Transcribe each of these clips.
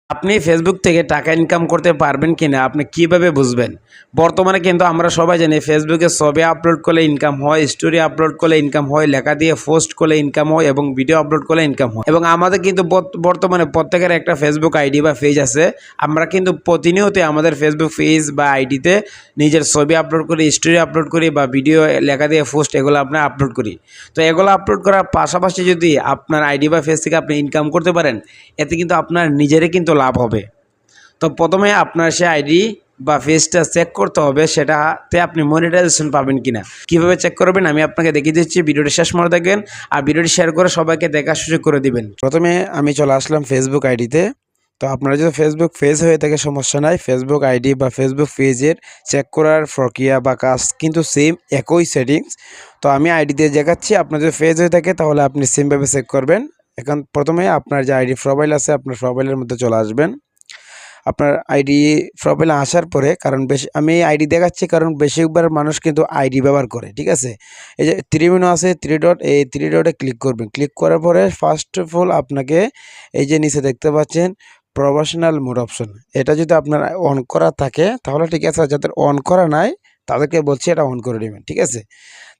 আপনি ফেসবুক থেকে টাকা ইনকাম করতে পারবেন কিনা আপনি কিভাবে বুঝবেন? বর্তমানে কিন্তু আমরা সবাই জানি ফেসবুকে ছবি আপলোড করলে ইনকাম হয়, স্টোরি আপলোড করলে ইনকাম হয়, লেখা দিয়ে পোস্ট করলে ইনকাম হয় এবং ভিডিও আপলোড করলে ইনকাম হয়। এবং আমাদের কিন্তু বর্তমানে প্রত্যেকের একটা ফেসবুক আইডি বা পেজ আছে। আমরা কিন্তু প্রতিনিয়ত আমাদের ফেসবুক পেজ বা আইডিতে নিজের ছবি আপলোড করি, স্টোরি আপলোড করি বা ভিডিও লেখা দিয়ে পোস্ট এগুলো আমরা আপলোড করি। তো এগুলো আপলোড করার পাশাপাশি যদি আপনার আইডি বা পেজ থেকে আপনি ইনকাম করতে পারেন, এতে কিন্তু আপনার নিজেরই কিন্তু লাভ হবে। তো প্রথমে আপনার সে আইডি বা পেজটা চেক করতে হবে সেটাতে আপনি মনিটাইজেশন পাবেন কিনা। কিভাবে চেক করবেন আমি আপনাকে দেখিয়ে দিচ্ছি, ভিডিওটি শেষ মনে দেখবেন আর ভিডিওটি শেয়ার করে সবাইকে দেখার সুযোগ করে দিবেন। প্রথমে আমি চলে আসলাম ফেসবুক আইডিতে। তো আপনারা যদি ফেসবুক পেজ হয়ে থাকে সমস্যা নাই, ফেসবুক আইডি বা ফেসবুক পেজের চেক করার প্রক্রিয়া বা কাজ কিন্তু সেম, একই সেটিংস। তো আমি আইডি দিয়ে দেখাচ্ছি, আপনার যদি পেজ হয়ে থাকে তাহলে আপনি সেমভাবে চেক করবেন। এখন প্রথমে আপনার যে আইডি প্রোফাইল আছে আপনার প্রোফাইলের মধ্যে চলে আসবেন। আপনার আইডি প্রোফাইলে আসার পরে, কারণ আমি এই আইডি দেখাচ্ছি কারণ বেশিরভাগ মানুষ কিন্তু আইডি ব্যবহার করে, ঠিক আছে। এই যে থ্রি মেনু আছে, থ্রি ডট, এই থ্রি ডটে ক্লিক করবেন। ক্লিক করার পরে ফার্স্ট অফ অল আপনাকে এই যে নিচে দেখতে পাচ্ছেন প্রফেশনাল মোড অপশন, এটা যদি আপনার অন করা থাকে তাহলে ঠিক আছে, যাদের অন করা নাই তাদেরকে বলছি এটা অন করে নেবেন, ঠিক আছে।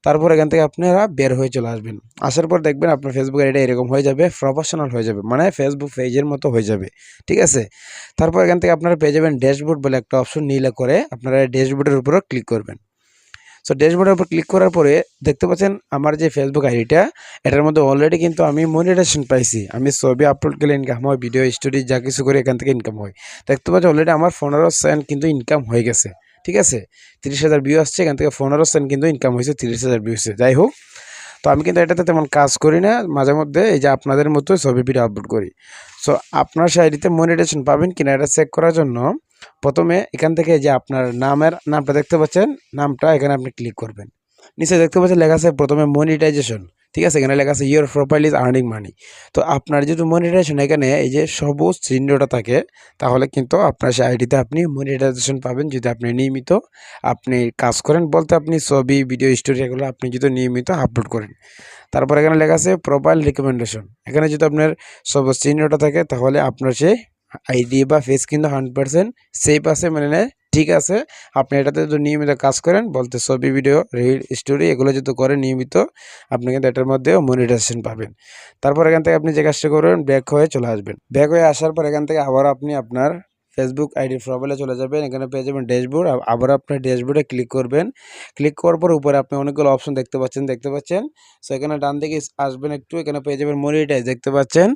তারপর এখান থেকে আপনারা বের হয়ে চলে আসবেন। আসার পর দেখবেন আপনার ফেসবুক আইডিটা এরকম হয়ে যাবে, প্রফেশনাল হয়ে যাবে, মানে ফেসবুক পেজের মতো হয়ে যাবে, ঠিক আছে। তারপর এখান থেকে আপনারা পেয়ে যাবেন ড্যাশবোর্ড বলে একটা অপশন, নীলে করে আপনারা ড্যাশবোর্ডের উপরও ক্লিক করবেন। সো ড্যাশবোর্ডের উপর ক্লিক করার পরে দেখতে পাচ্ছেন আমার যে ফেসবুক আইডিটা, এটার মধ্যে অলরেডি কিন্তু আমি মনিটাইজেশন পাইছি। আমি ছবি আপলোড করলে ইনকাম হয়, ভিডিও স্টোরি যা কিছু করে এখান থেকে ইনকাম হয়। দেখতে পাচ্ছি অলরেডি আমার 15 সেন্ট কিন্তু ইনকাম হয়ে গেছে, ঠিক আছে। 30,000 ভিউ আসছে, এখান থেকে 15 সেন্ট কিন্তু ইনকাম হয়েছে 30,000 ভিউসে। যাই হোক, তো আমি কিন্তু এটাতে তেমন কাজ করি না, মাঝে মধ্যে এই যে আপনাদের মতো ছবি ভিডিও আপলোড করি। সো আপনার সেই আইডিতে মনিটাইজেশন পাবেন কিনা এটা চেক করার জন্য প্রথমে এখান থেকে যে আপনার নামটা দেখতে পাচ্ছেন, নামটা এখানে আপনি ক্লিক করবেন। নিচে দেখতে পাচ্ছেন লেখা আছে প্রথমে মনিটাইজেশন, ঠিক আছে। এখানে লেখা আছে your profile is earning money. তো আপনার যদি মনিটাইজেশন এখানে এই যে সবুজ চিহ্নটা থাকে তাহলে কিন্তু আপনার সেই আইডিতে আপনি মনিটাইজেশন পাবেন যদি আপনি নিয়মিত আপনি কাজ করেন, বলতে আপনি ছবি ভিডিও স্টোরি এগুলো আপনি যদি নিয়মিত আপলোড করেন। তারপর এখানে লেখা আছে প্রোফাইল রিকমেন্ডেশন, এখানে যদি আপনার সবুজ চিহ্নটা থাকে তাহলে আপনার সেই আইডি বা ফেস কিন্তু 100% সেফ আছে, মানে ঠিক আছে। আপনি এটাতে যদি নিয়মিত কাজ করেন, বলতে ছবি ভিডিও রিল স্টোরি এগুলো যদি করেন নিয়মিত, আপনি কিন্তু এটার মধ্যেও মনিটাইজেশন পাবেন। তারপর এখান থেকে আপনি যে কাজটা করবেন, ব্যাক হয়ে চলে আসবেন। ব্যাক হয়ে আসার পর এখান থেকে আবার আপনি আপনার ফেসবুক আইডি প্রোফাইলে চলে যাবেন। এখানে পেয়ে যাবেন ড্যাশবোর্ড, আবার আপনার ড্যাশবোর্ডে ক্লিক করবেন। ক্লিক করার পর উপরে আপনি অনেকগুলো অপশন দেখতে পাচ্ছেন। সো এখানে ডান দিকে আসবেন একটু, এখানে পেয়ে যাবেন মনিটাইজ, দেখতে পাচ্ছেন।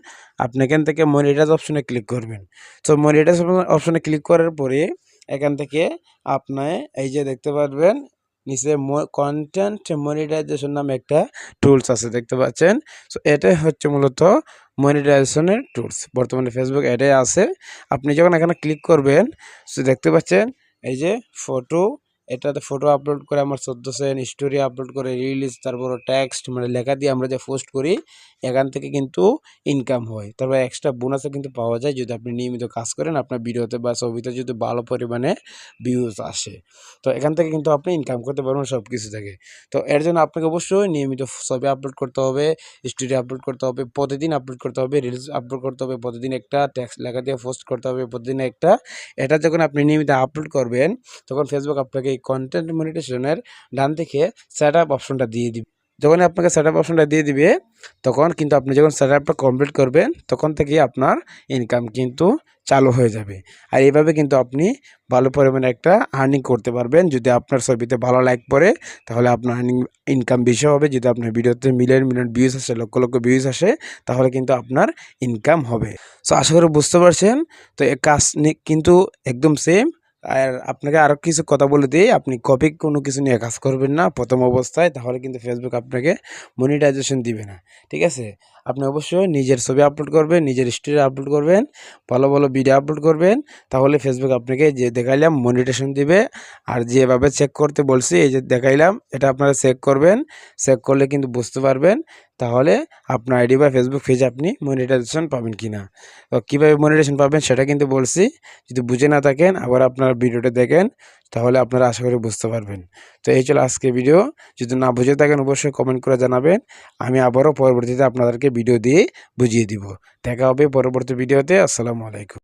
আপনি এখান থেকে মনিটাইজ অপশনে ক্লিক করবেন। সো মনিটাইজ অপশনে ক্লিক করার পরে এখান থেকে আপনি এই যে দেখতে পারবেন নিচে কন্টেন্ট মনিটাইজেশন নামে একটা টুলস আছে, দেখতে পাচ্ছেন। সো এটাই হচ্ছে মূলত মনিটাইজেশনের টুলস, বর্তমানে ফেসবুক এটাই আছে। আপনি যখন এখানে ক্লিক করবেন, সো দেখতে পাচ্ছেন এই যে ফটো, এটাতে ফটো আপলোড করে আমার 14 সেকেন্ড, স্টোরি আপলোড করে রিলিজ, তারপর টেক্সট মানে লেখা দিয়ে আমরা যে পোস্ট করি এখান থেকে কিন্তু ইনকাম হয়। তারপর এক্সট্রা বোনাসও কিন্তু পাওয়া যায় যদি আপনি নিয়মিত কাজ করেন, আপনার ভিডিওতে বা ছবিতে যদি ভালো পরিমাণে ভিউজ আসে। তো এখান থেকে কিন্তু আপনি ইনকাম করতে পারবেন সব কিছু থেকে। তো এর জন্য আপনাকে অবশ্যই নিয়মিত ছবি আপলোড করতে হবে, স্টোরি আপলোড করতে হবে, প্রতিদিন আপলোড করতে হবে, রিলস আপলোড করতে হবে, প্রতিদিন একটা টেক্সট লেখা দিয়ে পোস্ট করতে হবে, প্রতিদিন একটা। এটা যখন আপনি নিয়মিত আপলোড করবেন তখন ফেসবুক আপনাকে এই কন্টেন্ট মনিটাইজেশনের ডান থেকে সেট আপ অপশনটা দিয়ে দিবে। যখন আপনাকে সেট আপ অপশনটা দিয়ে দিবে তখন কিন্তু আপনি যখন সেট আপটা কমপ্লিট করবেন তখন থেকে আপনার ইনকাম কিন্তু চালু হয়ে যাবে। আর এইভাবে কিন্তু আপনি ভালো পরিমাণে একটা আর্নিং করতে পারবেন। যদি আপনার ছবিতে ভালো লাইক পড়ে তাহলে আপনার ইনকাম বেশি হবে। যদি আপনার ভিডিওতে মিলিয়ন মিলিয়ন ভিউজ আসে, লক্ষ লক্ষ ভিউজ আসে, তাহলে কিন্তু আপনার ইনকাম হবে। সো আশা করি বুঝতে পারছেন। তো এই কাজ কিন্তু একদম সেম। আর আপনাকে আরও কিছু কথা বলে দিই, আপনি কপি কোনো কিছু নিয়ে কাজ করবেন না প্রথম অবস্থায়, তাহলে কিন্তু ফেসবুক আপনাকে মনিটাইজেশন দিবে না, ঠিক আছে। আপনি অবশ্যই নিজের ছবি আপলোড করবেন, নিজের স্টোরি আপলোড করবেন, ভালো ভালো ভিডিও আপলোড করবেন, তাহলে ফেসবুক আপনাকে যে দেখাইলাম মনিটাইজেশন দিবে। আর যেভাবে চেক করতে বলছি এই যে দেখাইলাম, এটা আপনারা চেক করবেন। চেক করলে কিন্তু বুঝতে পারবেন তাহলে আপনার আইডি বা ফেসবুক পেজে আপনি মনিটাইজেশন পাবেন কিনা। তো কীভাবে মনিটাইজেশন পাবেন সেটা কিন্তু বলছি, যদি বুঝে না থাকেন আবার আপনারা ভিডিওটা দেখেন, তাহলে আপনারা আশা করি বুঝতে পারবেন। তো এই চলো আজকে ভিডিও, যদি না বুঝে থাকেন অবশ্যই কমেন্ট করে জানাবেন, আমি আবারও পরবর্তীতে আপনাদেরকে ভিডিও দিয়ে বুঝিয়ে দিব। দেখা হবে পরবর্তী ভিডিওতে। আসসালামু আলাইকুম।